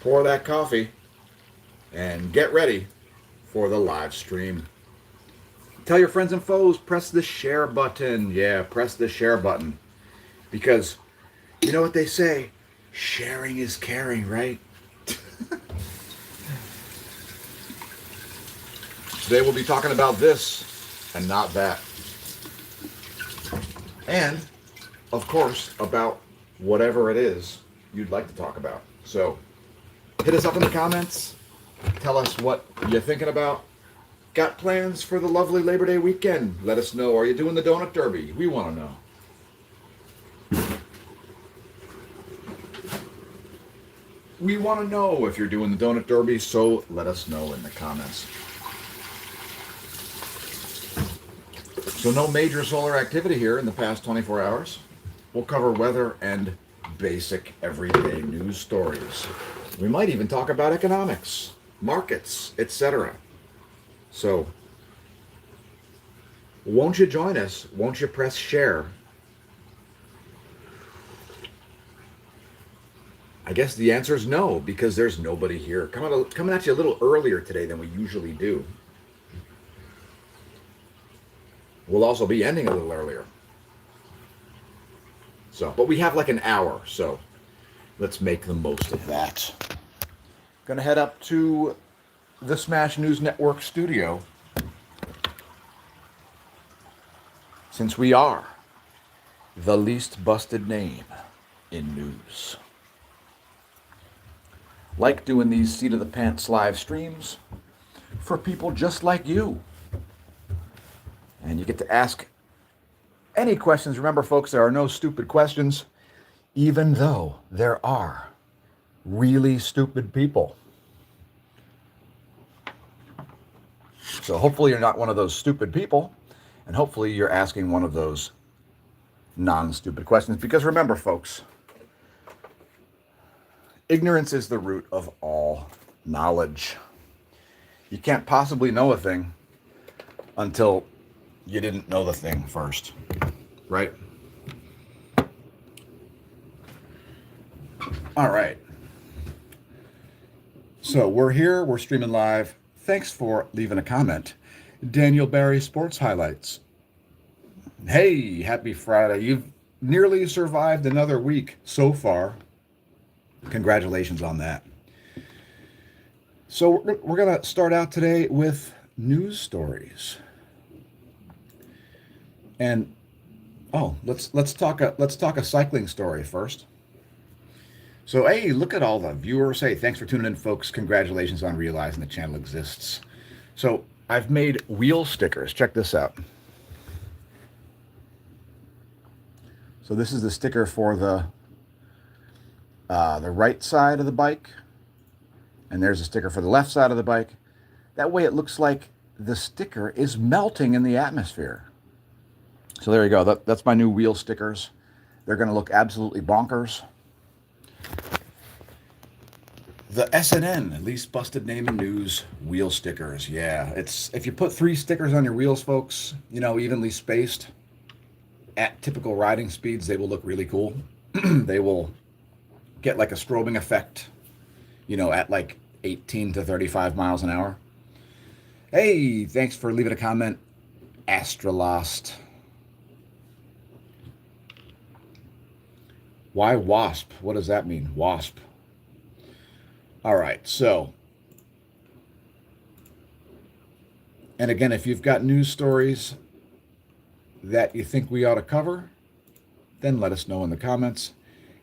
pour that coffee, and get ready for the live stream. Tell your friends and foes, press the share button. Yeah, press the share button. Because you know what they say? Sharing is caring, right? Today we'll be talking about this and not that. And, of course, about whatever it is you'd like to talk about. So, hit us up in the comments. Tell us what you're thinking about. Got plans for the lovely Labor Day weekend? Let us know. Are you doing the Donut Derby? We want to know. We want to know if you're doing the Donut Derby, so let us know in the comments. So no major solar activity here in the past 24 hours. We'll cover weather and basic everyday news stories. We might even talk about economics, markets, etc. So, won't you join us? Won't you press share? I guess the answer is no, because there's nobody here. Coming at you a little earlier today than we usually do. We'll also be ending a little earlier. So, but we have like an hour, so let's make the most of that. Gonna head up to the Smash News Network studio, since we are the least busted name in news. Like doing these Seat of the Pants live streams for people just like you. And you get to ask any questions. Remember, folks, there are no stupid questions, even though there are really stupid people. So hopefully you're not one of those stupid people, and hopefully you're asking one of those non-stupid questions. Because remember, folks, ignorance is the root of all knowledge. You can't possibly know a thing until you didn't know the thing first, right? All right. So we're here, we're streaming live. Thanks for leaving a comment. Daniel Barry Sports Highlights. Hey, happy Friday. You've nearly survived another week so far. Congratulations on that. So we're going to start out today with news stories. And let's talk a cycling story first. So hey, look at all the viewers. Hey, thanks for tuning in, folks. Congratulations on realizing the channel exists. So I've made wheel stickers. Check this out. So this is the sticker for the right side of the bike, and there's a sticker for the left side of the bike. That way it looks like the sticker is melting in the atmosphere. So there you go. That's my new wheel stickers. They're going to look absolutely bonkers. The SNN, least busted name in news, wheel stickers. Yeah, it's if you put 3 stickers on your wheels, folks, you know, evenly spaced at typical riding speeds, they will look really cool. They will get like a strobing effect, you know, at like 18 to 35 miles an hour. Hey, thanks for leaving a comment, Astralost. Why WASP? What does that mean? WASP. All right, so, and again, if you've got news stories that you think we ought to cover, then let us know in the comments,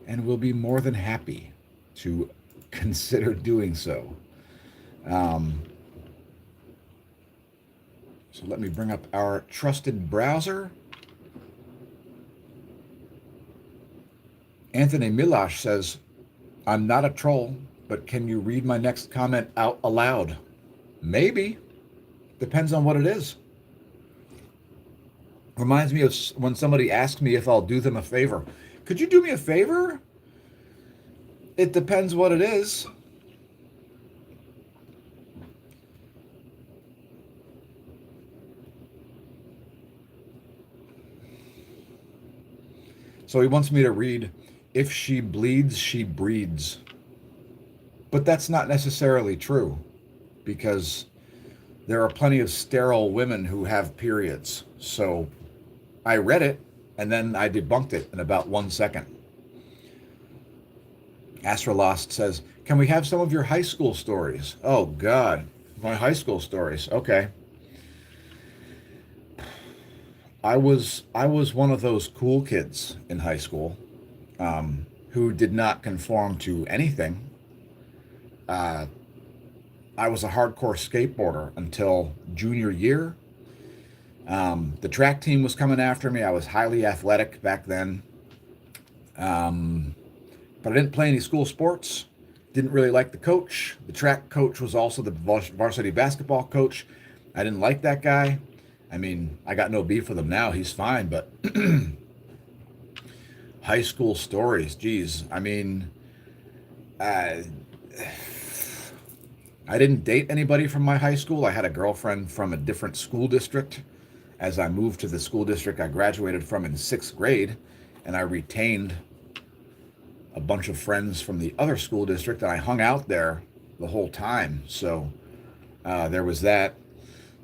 and we'll be more than happy to consider doing so. So let me bring up our trusted browser. Anthony Milash says, I'm not a troll, but can you read my next comment out aloud? Maybe. Depends on what it is. Reminds me of when somebody asks me if I'll do them a favor. Could you do me a favor? It depends what it is. So he wants me to read, if she bleeds, she breeds. But that's not necessarily true because there are plenty of sterile women who have periods. So I read it and then I debunked it in about 1 second. Astrolost says, "Can we have some of your high school stories?" Oh, God. My high school stories. Okay. I was one of those cool kids in high school who did not conform to anything. Uh, I was a hardcore skateboarder until junior year. The track team was coming after me. I was highly athletic back then. But I didn't play any school sports. Didn't really like the coach. The track coach was also the varsity basketball coach. I didn't like that guy. I mean, I got no beef with him now. He's fine. But high school stories, geez. I mean, uh, I didn't date anybody from my high school. I had a girlfriend from a different school district. As I moved to the school district I graduated from in sixth grade, and I retained a bunch of friends from the other school district, and I hung out there the whole time. So there was that.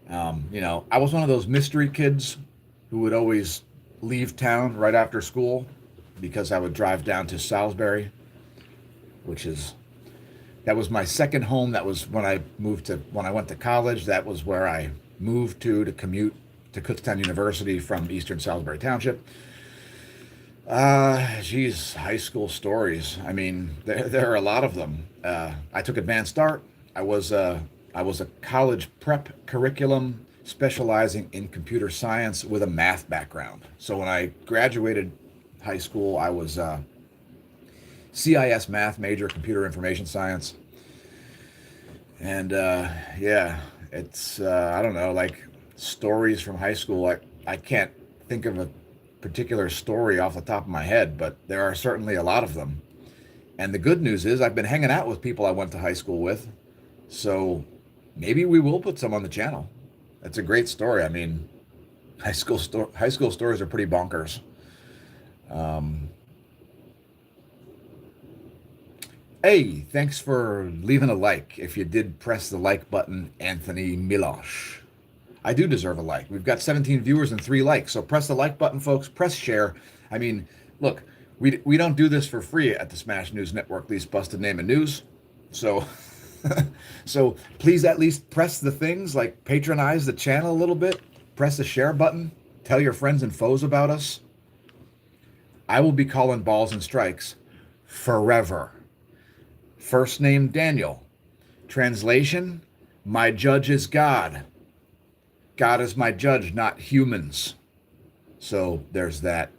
I was one of those mystery kids who would always leave town right after school because I would drive down to Salisbury, that was my second home. That was when I went to college. That was where I moved to commute to Kutztown University from Eastern Salisbury Township. Geez, high school stories. I mean, there are a lot of them. I took advanced art. I was a college prep curriculum specializing in computer science with a math background. So when I graduated high school, I was CIS math major, computer information science. And yeah, it's I don't know, like stories from high school. I can't think of a particular story off the top of my head, but there are certainly a lot of them. And the good news is I've been hanging out with people I went to high school with. So maybe we will put some on the channel. That's a great story. I mean, high school stories are pretty bonkers. Um, Hey, thanks for leaving a like. If you did press the like button, Anthony Milosh. I do deserve a like. We've got 17 viewers and 3 likes. So press the like button, folks. Press share. I mean, look, we don't do this for free at the Smash News Network, least busted name of news. So so please at least press the things like patronize the channel a little bit. Press the share button. Tell your friends and foes about us. I will be calling balls and strikes forever. First name Daniel. Translation, my judge is God. God is my judge, not humans. So there's that.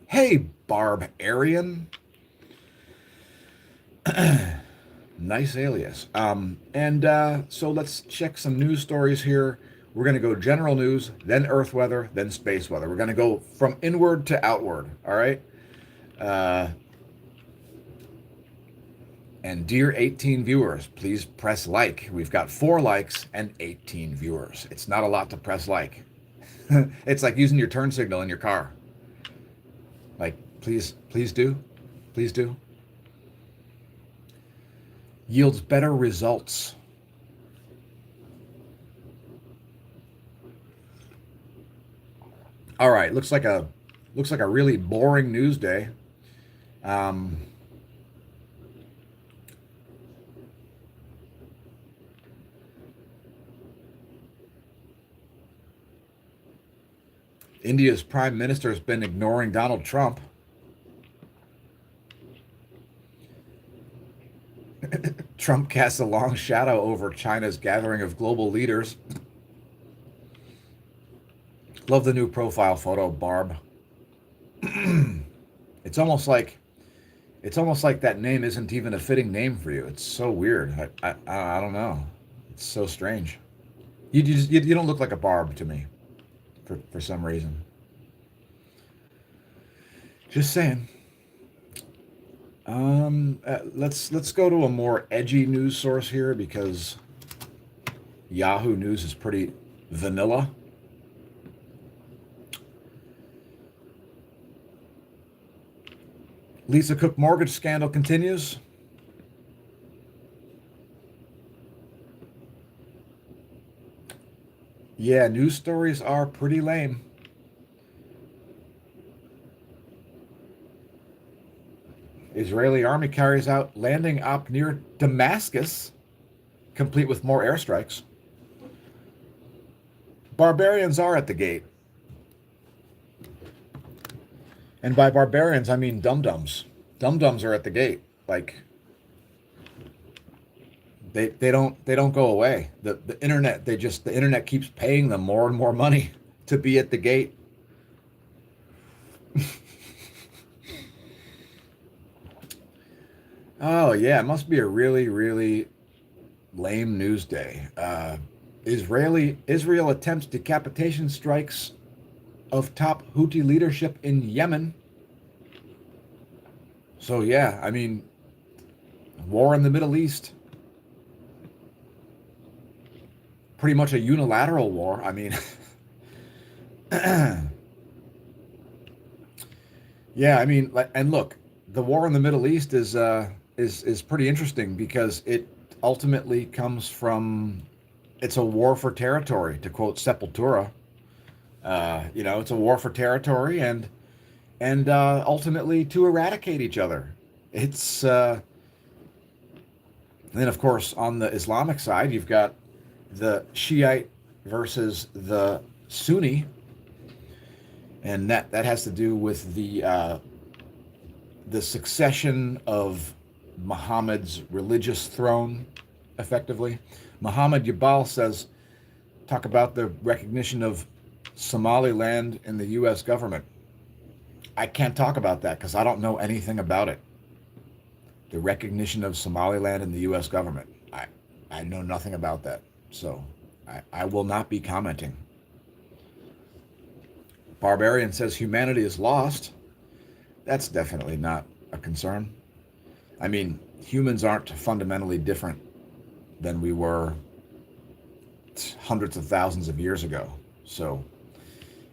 Hey, Barb Arian. Nice alias. So let's check some news stories here. We're going to go general news, then earth weather, then space weather. We're going to go from inward to outward. All right. And dear 18 viewers, please press like. We've got 4 likes and 18 viewers. It's not a lot to press like. It's like using your turn signal in your car. Like, please do. Please do. Yields better results. All right, looks like a really boring news day. India's prime minister has been ignoring Donald Trump. Trump casts a long shadow over China's gathering of global leaders. Love the new profile photo, Barb. It's almost like that name isn't even a fitting name for you. It's so weird. I don't know. It's so strange. You don't look like a Barb to me, for some reason. Just saying. Let's go to a more edgy news source here because Yahoo News is pretty vanilla. Lisa Cook mortgage scandal continues. Yeah, news stories are pretty lame. Israeli army carries out landing op near Damascus, complete with more airstrikes. Barbarians are at the gate. And by barbarians, I mean dum-dums. Dum-dums are at the gate. Like they don't go away. The internet, the internet keeps paying them more and more money to be at the gate. Oh yeah, it must be a really, really lame news day. Israel attempts decapitation strikes of top Houthi leadership in Yemen. So yeah, I mean, war in the Middle East, pretty much a unilateral war. I mean, yeah, I mean, and look, the war in the Middle East is pretty interesting because it ultimately comes from it's a war for territory, to quote Sepultura. It's a war for territory and ultimately to eradicate each other. It's then of course on the Islamic side you've got the Shiite versus the Sunni, and that has to do with the succession of Muhammad's religious throne, effectively. Muhammad Yabal says, talk about the recognition of Somaliland in the U.S. government. I can't talk about that because I don't know anything about it. The recognition of Somaliland in the U.S. government. I know nothing about that. So I will not be commenting. Barbarian says humanity is lost. That's definitely not a concern. I mean, humans aren't fundamentally different than we were hundreds of thousands of years ago. So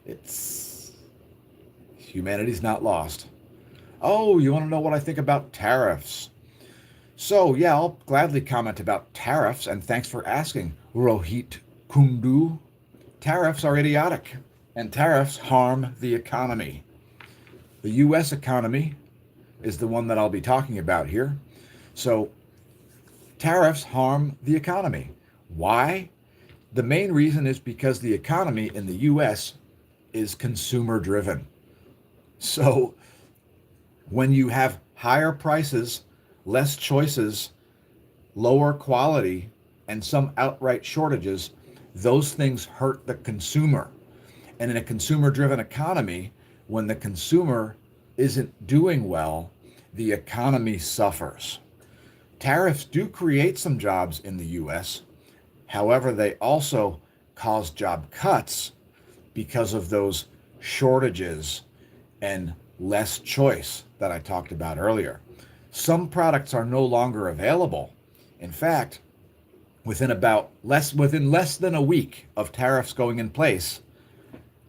it's humanity's not lost. Oh, you want to know what I think about tariffs? So yeah, I'll gladly comment about tariffs, and thanks for asking, Rohit Kundu. Tariffs are idiotic, and tariffs harm the economy. The U.S. economy is the one that I'll be talking about here. So tariffs harm the economy. Why? The main reason is because the economy in the U.S. is consumer driven. So when you have higher prices, less choices, lower quality, and some outright shortages, those things hurt the consumer. And in a consumer driven economy, when the consumer isn't doing well, the economy suffers. Tariffs do create some jobs in the US. However, they also cause job cuts because of those shortages and less choice that I talked about earlier. Some products are no longer available. In fact, within less than a week of tariffs going in place,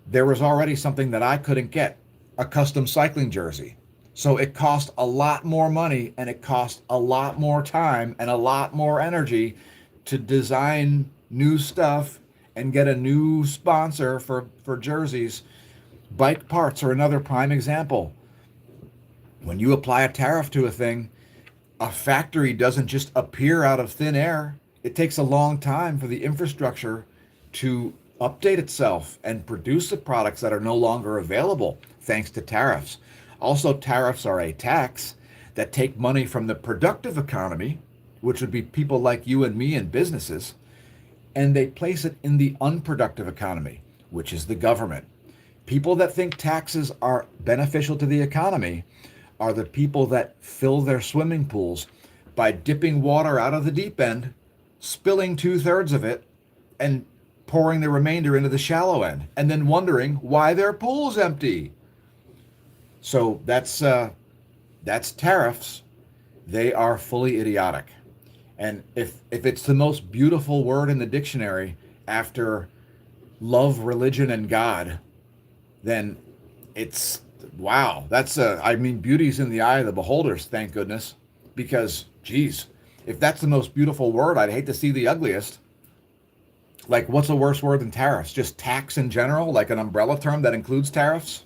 there was already something that I couldn't get, a custom cycling jersey. So it cost a lot more money and it cost a lot more time and a lot more energy to design new stuff and get a new sponsor for jerseys. Bike parts are another prime example. When you apply a tariff to a thing, a factory doesn't just appear out of thin air. It takes a long time for the infrastructure to update itself and produce the products that are no longer available thanks to tariffs. Also, tariffs are a tax that take money from the productive economy, which would be people like you and me and businesses, and they place it in the unproductive economy, which is the government. People that think taxes are beneficial to the economy are the people that fill their swimming pools by dipping water out of the deep end, spilling 2/3 of it, and pouring the remainder into the shallow end, and then wondering why their pool's empty. So that's tariffs. They are fully idiotic. And if it's the most beautiful word in the dictionary after love, religion, and God, then it's wow. I mean, beauty's in the eye of the beholders, thank goodness. Because, geez, if that's the most beautiful word, I'd hate to see the ugliest. Like, what's a worse word than tariffs? Just tax in general, like an umbrella term that includes tariffs?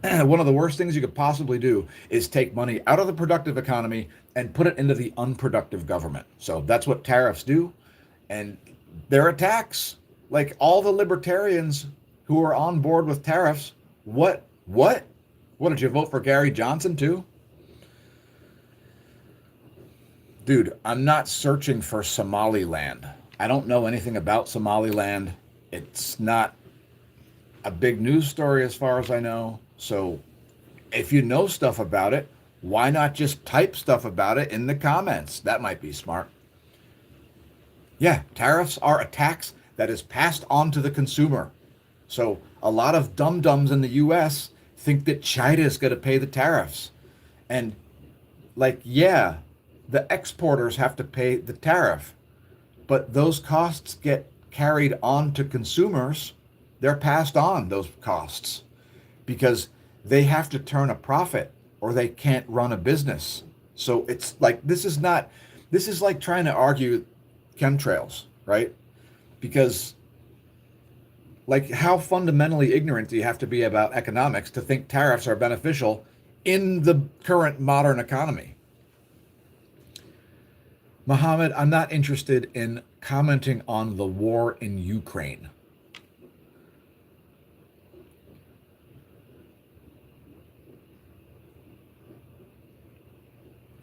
One of the worst things you could possibly do is take money out of the productive economy and put it into the unproductive government. So that's what tariffs do. And they're a tax. Like all the libertarians who are on board with tariffs, what did you vote for Gary Johnson too? Dude, I'm not searching for Somaliland. I don't know anything about Somaliland. It's not a big news story as far as I know. So if you know stuff about it, why not just type stuff about it in the comments? That might be smart. Yeah, tariffs are a tax that is passed on to the consumer. So a lot of dum-dums in the US think that China is going to pay the tariffs. And like, yeah, the exporters have to pay the tariff, but those costs get carried on to consumers. They're passed on, those costs, because they have to turn a profit or they can't run a business. So it's like, this is like trying to argue chemtrails, right? Because like, how fundamentally ignorant do you have to be about economics to think tariffs are beneficial in the current modern economy? Mohammed, I'm not interested in commenting on the war in Ukraine.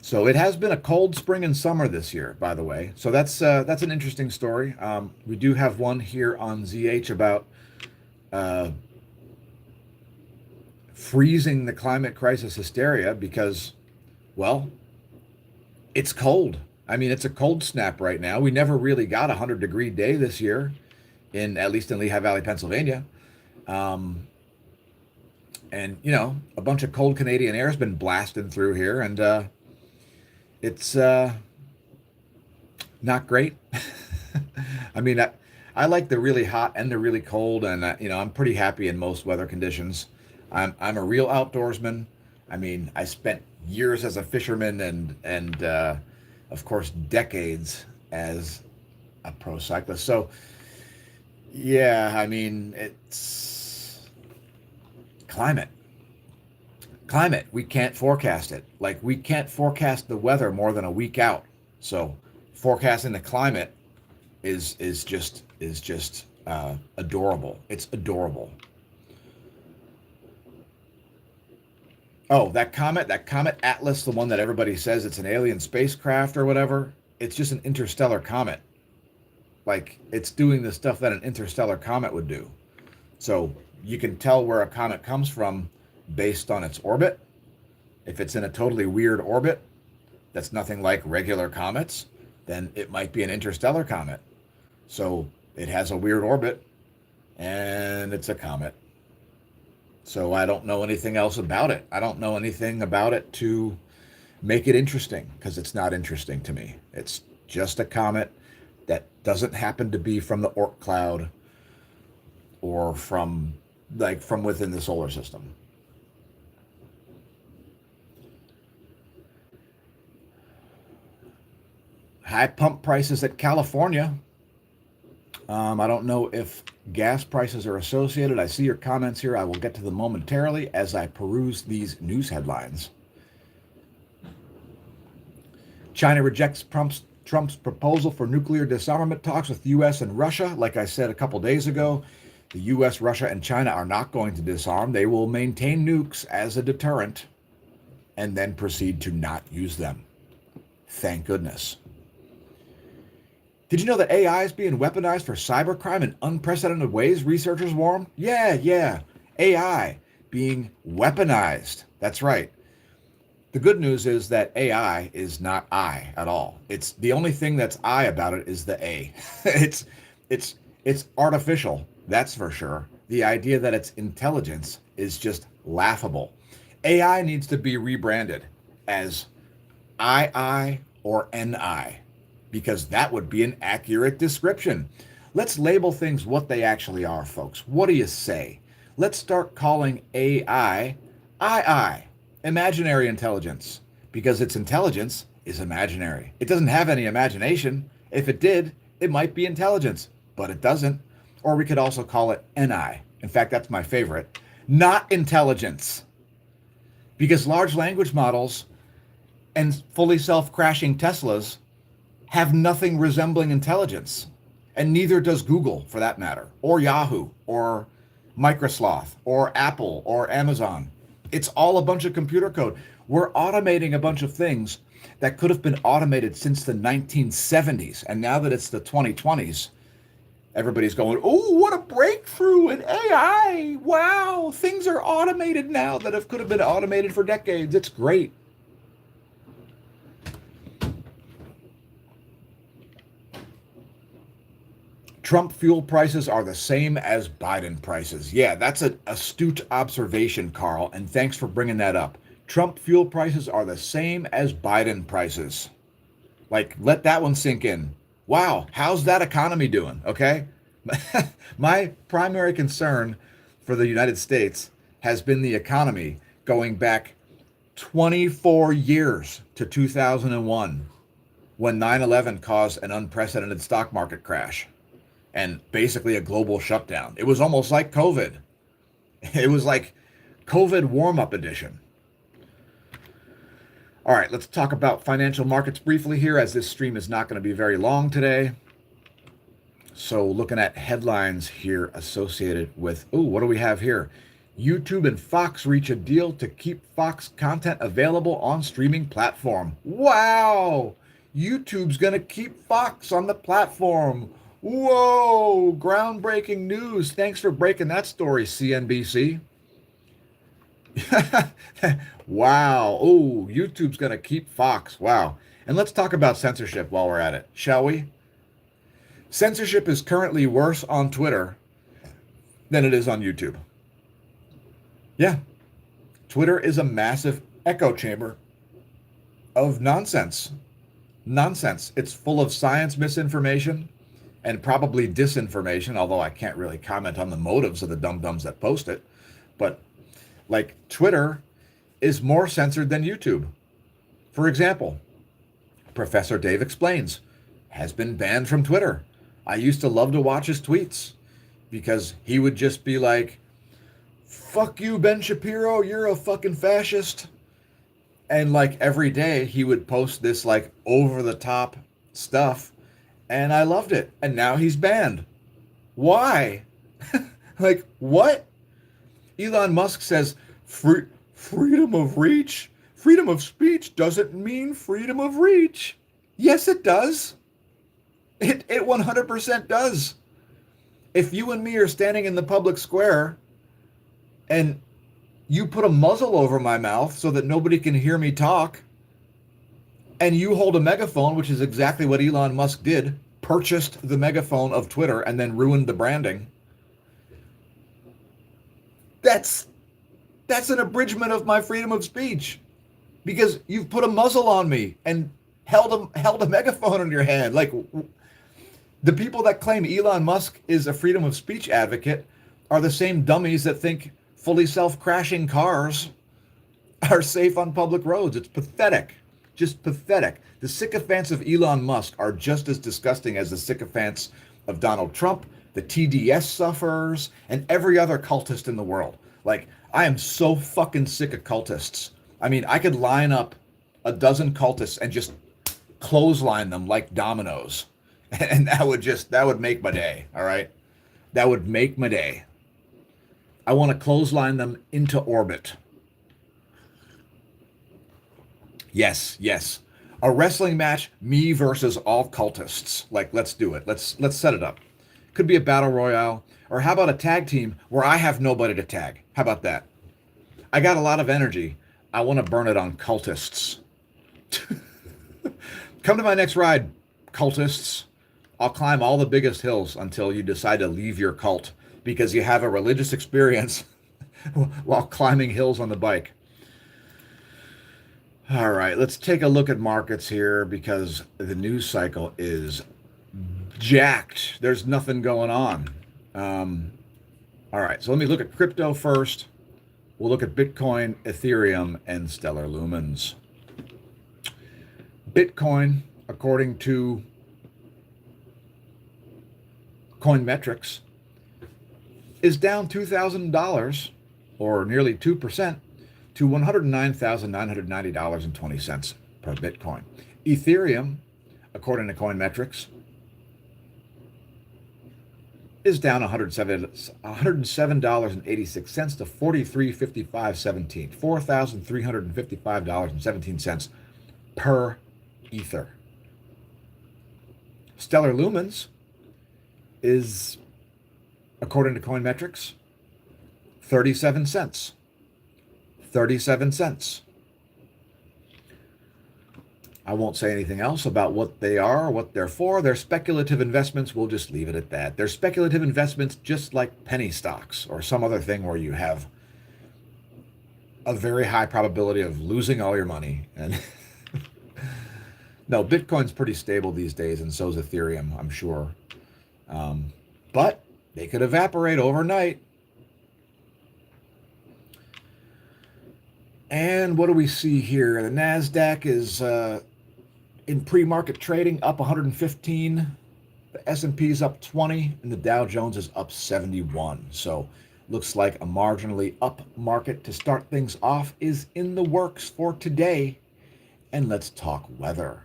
So it has been a cold spring and summer this year, by the way. So that's an interesting story. We do have one here on ZH about uh, freezing the climate crisis hysteria because, well, it's cold. I mean, it's a cold snap right now. We never really got a 100-degree day this year, at least in Lehigh Valley, Pennsylvania. Um, and a bunch of cold Canadian air has been blasting through here, and it's not great. I mean, I like the really hot and the really cold, and I'm pretty happy in most weather conditions. I'm a real outdoorsman. I mean, I spent years as a fisherman and of course decades as a pro cyclist. So yeah, I mean, it's climate. Climate, we can't forecast it. Like we can't forecast the weather more than a week out. So forecasting the climate is just adorable. It's adorable. Oh, that comet Atlas, the one that everybody says it's an alien spacecraft or whatever, it's just an interstellar comet. Like it's doing the stuff that an interstellar comet would do. So you can tell where a comet comes from based on its orbit. If it's in a totally weird orbit that's nothing like regular comets, then it might be an interstellar comet. So it has a weird orbit and it's a comet. So I don't know anything else about it. I don't know anything about it to make it interesting because it's not interesting to me. It's just a comet that doesn't happen to be from the Oort cloud or from within the solar system. High pump prices at California. I don't know if gas prices are associated. I see your comments here. I will get to them momentarily as I peruse these news headlines. China rejects Trump's proposal for nuclear disarmament talks with U.S. and Russia. Like I said a couple days ago, the U.S., Russia, and China are not going to disarm. They will maintain nukes as a deterrent and then proceed to not use them. Thank goodness. Did you know that AI is being weaponized for cybercrime in unprecedented ways, researchers warn? Yeah. AI being weaponized. That's right. The good news is that AI is not I at all. It's the only thing that's I about it is the A. it's artificial, that's for sure. The idea that it's intelligence is just laughable. AI needs to be rebranded as II or NI, because that would be an accurate description. Let's label things what they actually are, folks. What do you say? Let's start calling AI II, imaginary intelligence, because its intelligence is imaginary. It doesn't have any imagination. If it did, It might be intelligence, but it doesn't. Or we could also call it NI. In fact, that's my favorite. Not intelligence. Because large language models and fully self-crashing Teslas have nothing resembling intelligence. And neither does Google, for that matter, or Yahoo, or Microsoft, or Apple, or Amazon. It's all a bunch of computer code. We're automating a bunch of things that could have been automated since the 1970s. And now that it's the 2020s, everybody's going, oh, what a breakthrough in AI. Wow, things are automated now that could have been automated for decades. It's great. Trump fuel prices are the same as Biden prices. Yeah, that's an astute observation, Carl, and thanks for bringing that up. Trump fuel prices are the same as Biden prices. Like, let that one sink in. Wow, how's that economy doing? Okay. My primary concern for the United States has been the economy going back 24 years to 2001 when 9/11 caused an unprecedented stock market crash and basically a global shutdown. It was almost like COVID. It was like COVID warm-up edition. All right, let's talk about financial markets briefly here, as this stream is not going to be very long today. So looking at headlines here associated with, what do we have here? YouTube and Fox reach a deal to keep Fox content available on streaming platform. Wow! YouTube's going to keep Fox on the platform. Whoa! Groundbreaking news. Thanks for breaking that story, CNBC. Wow. Oh, YouTube's going to keep Fox. Wow. And let's talk about censorship while we're at it, shall we? Censorship is currently worse on Twitter than it is on YouTube. Yeah. Twitter is a massive echo chamber of nonsense. Nonsense. It's full of science misinformation and probably disinformation, although I can't really comment on the motives of the dum-dums that post it. But like, Twitter is more censored than YouTube. For example, Professor Dave Explains has been banned from Twitter. I used to love to watch his tweets because he would just be like, fuck you, Ben Shapiro, you're a fucking fascist. And like every day he would post this like over the top stuff, and I loved it. And now he's banned. Why? Like, what? Elon Musk says freedom of reach, freedom of speech doesn't mean freedom of reach. Yes, it does. It 100% does. If you and me are standing in the public square and you put a muzzle over my mouth so that nobody can hear me talk, and you hold a megaphone, which is exactly what Elon Musk did, purchased the megaphone of Twitter and then ruined the branding, that's an abridgment of my freedom of speech, because you've put a muzzle on me and held a megaphone in your hand. Like, the people that claim Elon Musk is a freedom of speech advocate are the same dummies that think fully self-crashing cars are safe on public roads. It's pathetic. Just pathetic. The sycophants of Elon Musk are just as disgusting as the sycophants of Donald Trump, the TDS sufferers, and every other cultist in the world. Like, I am so fucking sick of cultists. I mean, I could line up a dozen cultists and just clothesline them like dominoes. And that would make my day, all right? That would make my day. I want to clothesline them into orbit. Yes. A wrestling match, me versus all cultists. Like, let's do it. Let's set it up. Could be a battle royale. Or how about a tag team where I have nobody to tag? How about that? I got a lot of energy. I want to burn it on cultists. Come to my next ride, cultists. I'll climb all the biggest hills until you decide to leave your cult because you have a religious experience while climbing hills on the bike. All right, let's take a look at markets here because the news cycle is jacked. There's nothing going on. All right, so let me look at crypto first. We'll look at Bitcoin, Ethereum, and Stellar Lumens. Bitcoin, according to Coinmetrics is down $2,000 or nearly 2% to $109,990.20 per Bitcoin. Ethereum, according to Coinmetrics, is down $107.86 to $43.55.17, $4,355.17 per Ether. Stellar Lumens is, according to Coinmetrics, 37 cents. 37 cents. I won't say anything else about what they are or what they're for. They're speculative investments. We'll just leave it at that. They're speculative investments just like penny stocks or some other thing where you have a very high probability of losing all your money. And no, Bitcoin's pretty stable these days, and so is Ethereum, I'm sure. But they could evaporate overnight. And what do we see here? The NASDAQ is in pre-market trading up 115. The S&P is up 20, and the Dow Jones is up 71. So looks like a marginally up market to start things off is in the works for today. And let's talk weather.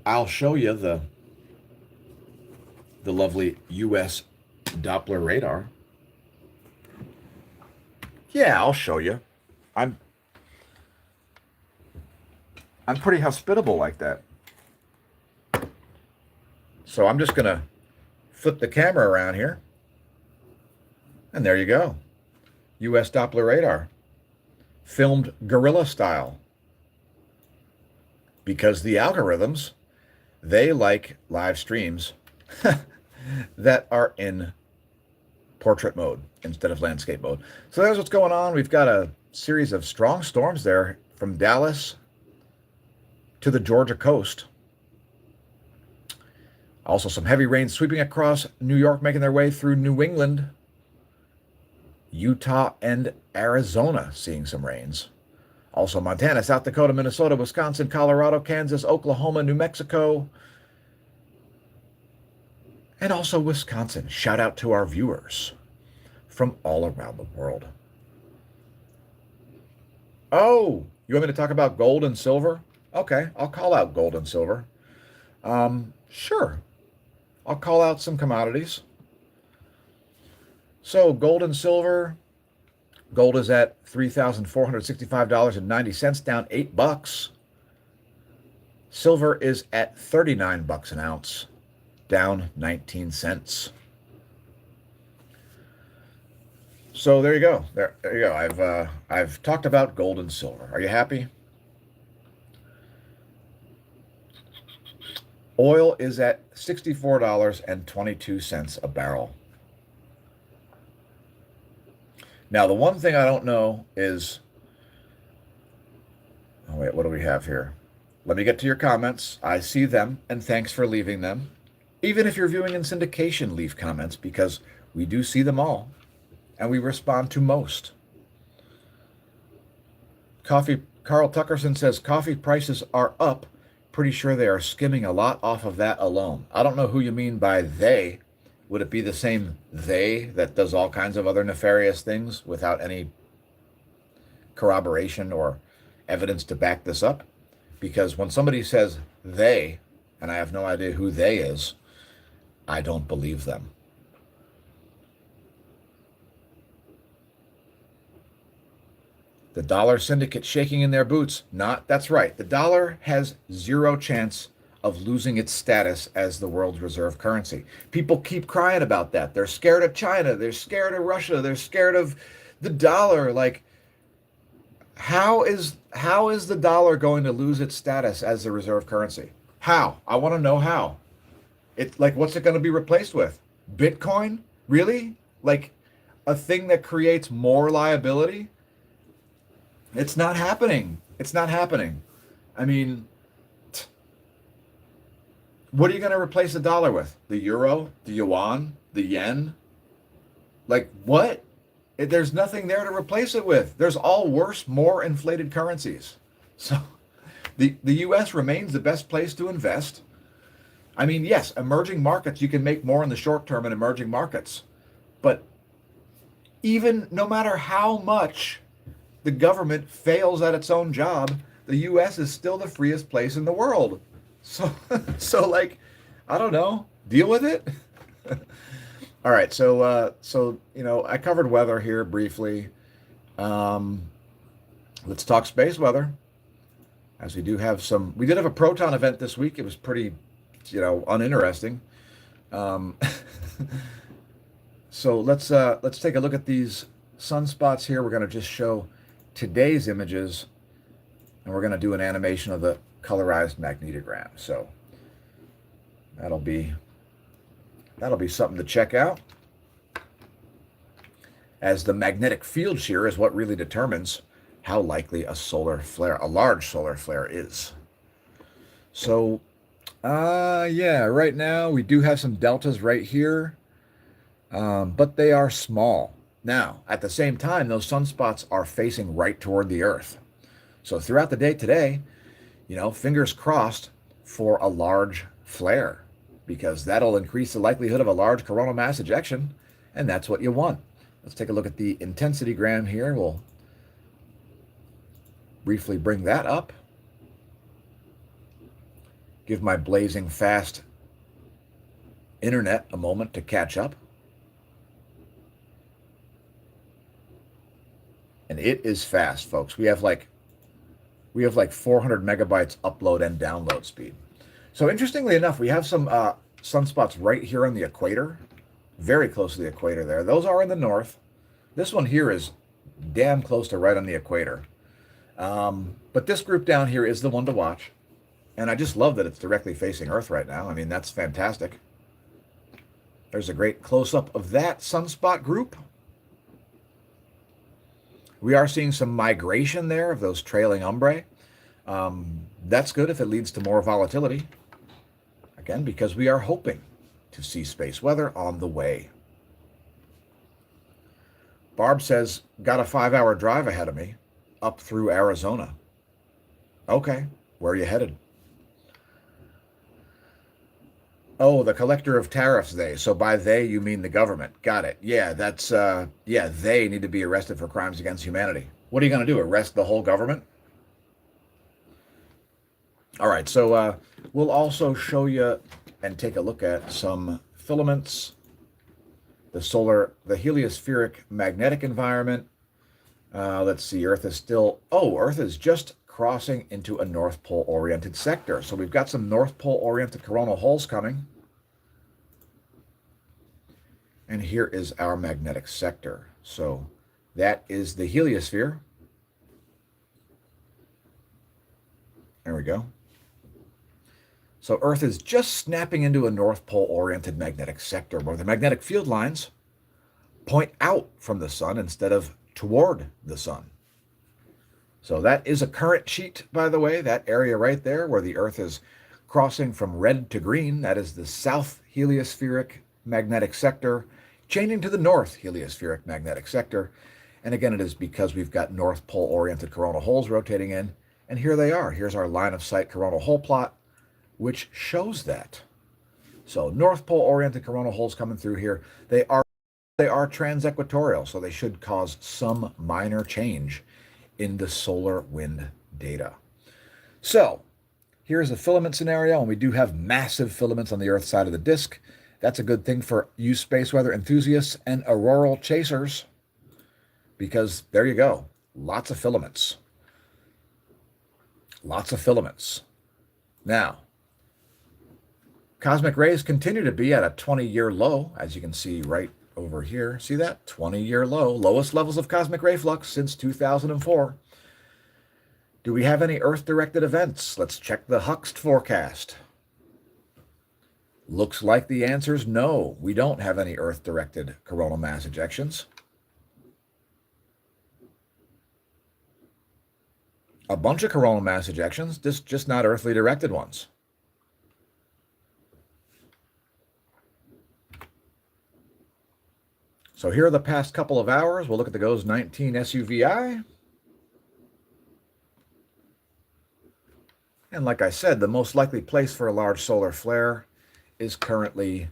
I'll show you the lovely U.S. Doppler radar. Yeah, I'll show you. I'm pretty hospitable like that. So I'm just gonna flip the camera around here, and there you go. U.S. Doppler radar, filmed guerrilla style, because the algorithms, they like live streams that are in portrait mode instead of landscape mode. So there's what's going on. We've got a series of strong storms there from Dallas to the Georgia coast. Also some heavy rain sweeping across New York, making their way through New England, Utah, and Arizona, seeing some rains. Also Montana, South Dakota, Minnesota, Wisconsin, Colorado, Kansas, Oklahoma, New Mexico, and also Wisconsin. Shout out to our viewers from all around the world. Oh, you want me to talk about gold and silver? Okay, I'll call out gold and silver. Sure. I'll call out some commodities. So gold and silver. Gold is at $3,465.90, down $8. Silver is at $39 an ounce, down 19 cents. So there you go. There you go. I've talked about gold and silver. Are you happy? Oil is at $64.22 a barrel. Now, the one thing I don't know is, oh wait, what do we have here? Let me get to your comments. I see them, and thanks for leaving them. Even if you're viewing in syndication, leave comments, because we do see them all, and we respond to most. Carl Tuckerson says, coffee prices are up. Pretty sure they are skimming a lot off of that alone. I don't know who you mean by they. Would it be the same they that does all kinds of other nefarious things without any corroboration or evidence to back this up? Because when somebody says they, and I have no idea who they is, I don't believe them. The dollar syndicate shaking in their boots. That's right. The dollar has zero chance of losing its status as the world's reserve currency. People keep crying about that. They're scared of China. They're scared of Russia. They're scared of the dollar. Like, how is the dollar going to lose its status as the reserve currency? How? I want to know how. What's it going to be replaced with? Bitcoin? Really? Like a thing that creates more liability? It's not happening. It's not happening. I mean, what are you going to replace the dollar with? The euro, the yuan, the yen? Like what? There's nothing there to replace it with. There's all worse, more inflated currencies. So The U.S. remains the best place to invest. I mean, yes, emerging markets, you can make more in the short term in emerging markets. But even no matter how much the government fails at its own job, the U.S. is still the freest place in the world. So, so like, I don't know, deal with it. All right, so I covered weather here briefly. Um, let's talk space weather, as we do have some. We did have a proton event this week. It was pretty, uninteresting. Um, so let's take a look at these sunspots here. We're going to just show today's images, and we're going to do an animation of the colorized magnetogram. So that'll be something to check out, as the magnetic field shear is what really determines how likely a large solar flare is. So, yeah, right now we do have some deltas right here, but they are small. Now, at the same time, those sunspots are facing right toward the Earth. So throughout the day today, fingers crossed for a large flare, because that'll increase the likelihood of a large coronal mass ejection, and that's what you want. Let's take a look at the intensity gram here. We'll briefly bring that up. Give my blazing fast internet a moment to catch up. And it is fast, folks. We have like 400 megabytes upload and download speed. So interestingly enough, we have some sunspots right here on the equator, very close to the equator there. Those are in the north. This one here is damn close to right on the equator. But this group down here is the one to watch. And I just love that it's directly facing Earth right now. I mean, that's fantastic. There's a great close-up of that sunspot group. We are seeing some migration there of those trailing umbrae. That's good if it leads to more volatility. Again, because we are hoping to see space weather on the way. Barb says, got a 5-hour drive ahead of me up through Arizona. Okay, where are you headed? Oh, the collector of tariffs, they. So by they, you mean the government. Got it. Yeah, they need to be arrested for crimes against humanity. What are you going to do, arrest the whole government? All right, so we'll also show you and take a look at some filaments, the heliospheric magnetic environment. Let's see, Earth is just crossing into a North Pole oriented sector. So we've got some North Pole oriented coronal holes coming. And here is our magnetic sector. So that is the heliosphere. There we go. So Earth is just snapping into a North Pole oriented magnetic sector where the magnetic field lines point out from the sun instead of toward the sun. So that is a current sheet, by the way, that area right there where the Earth is crossing from red to green. That is the south heliospheric magnetic sector, changing to the north heliospheric magnetic sector. And again, it is because we've got North Pole oriented coronal holes rotating in. And here they are. Here's our line of sight coronal hole plot, which shows that. So North Pole oriented coronal holes coming through here. They are transequatorial, so they should cause some minor change in the solar wind data. So here's a filament scenario, and we do have massive filaments on the Earth side of the disk. That's a good thing for you space weather enthusiasts and auroral chasers, because there you go, lots of filaments. Lots of filaments. Now, cosmic rays continue to be at a 20-year low, as you can see right over here. See that? 20-year low. Lowest levels of cosmic ray flux since 2004. Do we have any Earth-directed events? Let's check the Huxt forecast. Looks like the answer is no. We don't have any Earth-directed coronal mass ejections. A bunch of coronal mass ejections, just not earthly directed ones. So here are the past couple of hours. We'll look at the GOES 19 SUVI. And like I said, the most likely place for a large solar flare is currently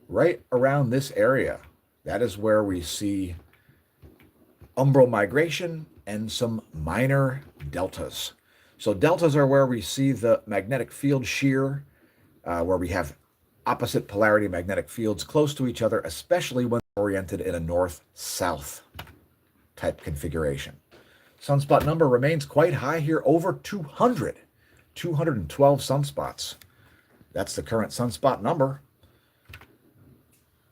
right around this area. That is where we see umbral migration and some minor deltas. So deltas are where we see the magnetic field shear, where we have opposite polarity magnetic fields close to each other, especially when oriented in a north-south type configuration. Sunspot number remains quite high here, over 200, 212 sunspots. That's the current sunspot number.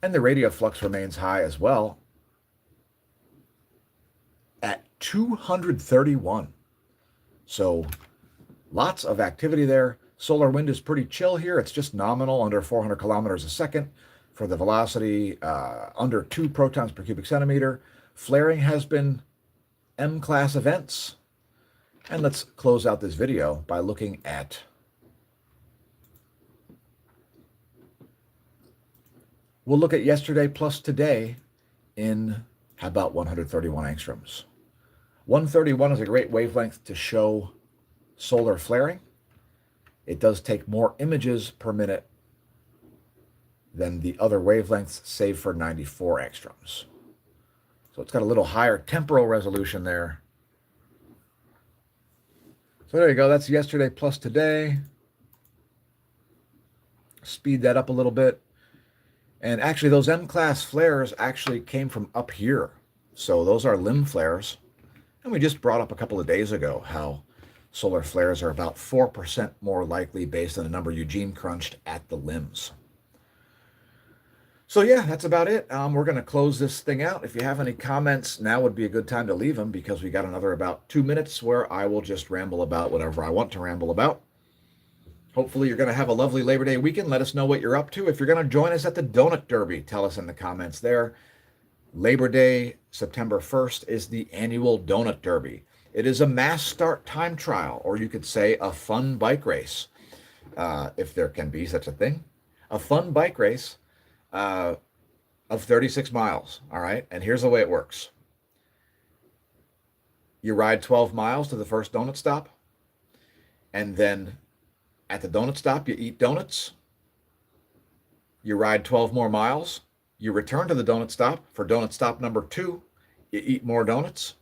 And the radial flux remains high as well at 231. So lots of activity there. Solar wind is pretty chill here. It's just nominal, under 400 kilometers a second. For the velocity, under 2 protons per cubic centimeter. Flaring has been M-class events. And let's close out this video by looking at we'll look at yesterday plus today in, how about 131 angstroms? 131 is a great wavelength to show solar flaring. It does take more images per minute than the other wavelengths, save for 94 angstroms. So it's got a little higher temporal resolution there. So there you go. That's yesterday plus today. Speed that up a little bit. And actually, those M-class flares actually came from up here. So those are limb flares. And we just brought up a couple of days ago how solar flares are about 4% more likely based on the number Eugene crunched at the limbs. So yeah, that's about it. We're going to close this thing out. If you have any comments, now would be a good time to leave them, because we got another about 2 minutes where I will just ramble about whatever I want to ramble about. Hopefully you're going to have a lovely Labor Day weekend. Let us know what you're up to. If you're going to join us at the Donut Derby, tell us in the comments there. Labor Day, September 1st, is the annual Donut Derby. It is a mass start time trial, or you could say a fun bike race, if there can be such a thing. A fun bike race of 36 miles, all right? And here's the way it works. You ride 12 miles to the first donut stop, and then at the donut stop, you eat donuts. You ride 12 more miles. You return to the donut stop for donut stop number 2. You eat more donuts.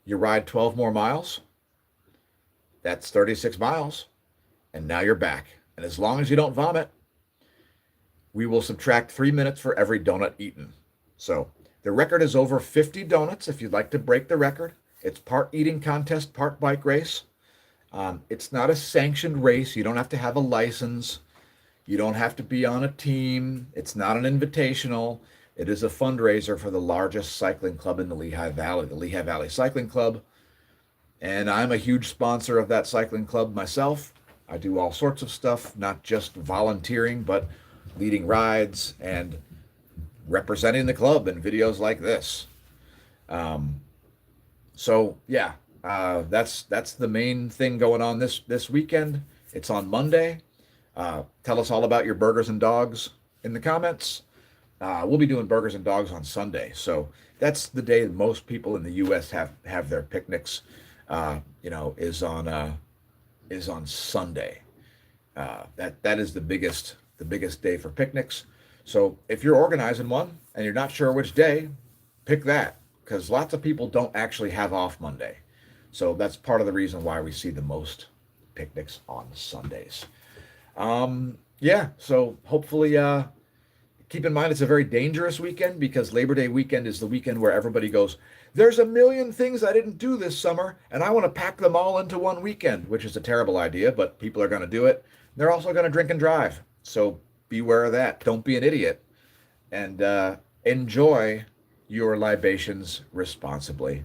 You ride 12 more miles. That's 36 miles. And now you're back. And as long as you don't vomit, we will subtract 3 minutes for every donut eaten. So the record is over 50 donuts if you'd like to break the record. It's part eating contest, part bike race. It's not a sanctioned race. You don't have to have a license. You don't have to be on a team. It's not an invitational. It is a fundraiser for the largest cycling club in the Lehigh Valley, the Lehigh Valley Cycling Club. And I'm a huge sponsor of that cycling club myself. I do all sorts of stuff, not just volunteering, but leading rides and representing the club in videos like this. So yeah, that's the main thing going on this weekend. It's on Monday. Tell us all about your burgers and dogs in the comments. We'll be doing burgers and dogs on Sunday. So that's the day that most people in the U.S. have their picnics, is on Sunday. That is the biggest day for picnics. So if you're organizing one and you're not sure which day, pick that, because lots of people don't actually have off Monday. So that's part of the reason why we see the most picnics on Sundays. So hopefully, keep in mind it's a very dangerous weekend, because Labor Day weekend is the weekend where everybody goes, there's a million things I didn't do this summer, and I want to pack them all into one weekend, which is a terrible idea, but people are going to do it. They're also going to drink and drive. So beware of that. Don't be an idiot, and enjoy your libations responsibly.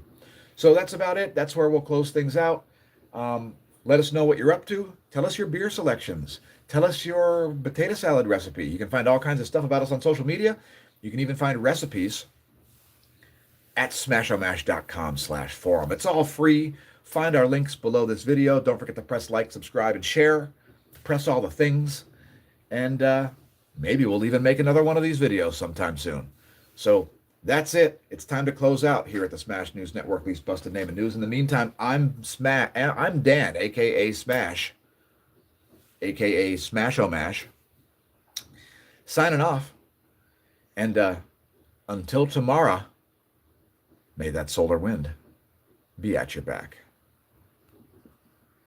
So that's about it. That's where we'll close things out. Let us know what you're up to. Tell us your beer selections. Tell us your potato salad recipe. You can find all kinds of stuff about us on social media. You can even find recipes at smashomash.com/forum. It's all free. Find our links below this video. Don't forget to press like, subscribe, and share. Press all the things. And maybe we'll even make another one of these videos sometime soon. So that's it. It's time to close out here at the Smash News Network, Least Busted Name in News. In the meantime, I'm Dan, a.k.a. Smash. aka Smash-O-Mash, signing off. And until tomorrow, may that solar wind be at your back.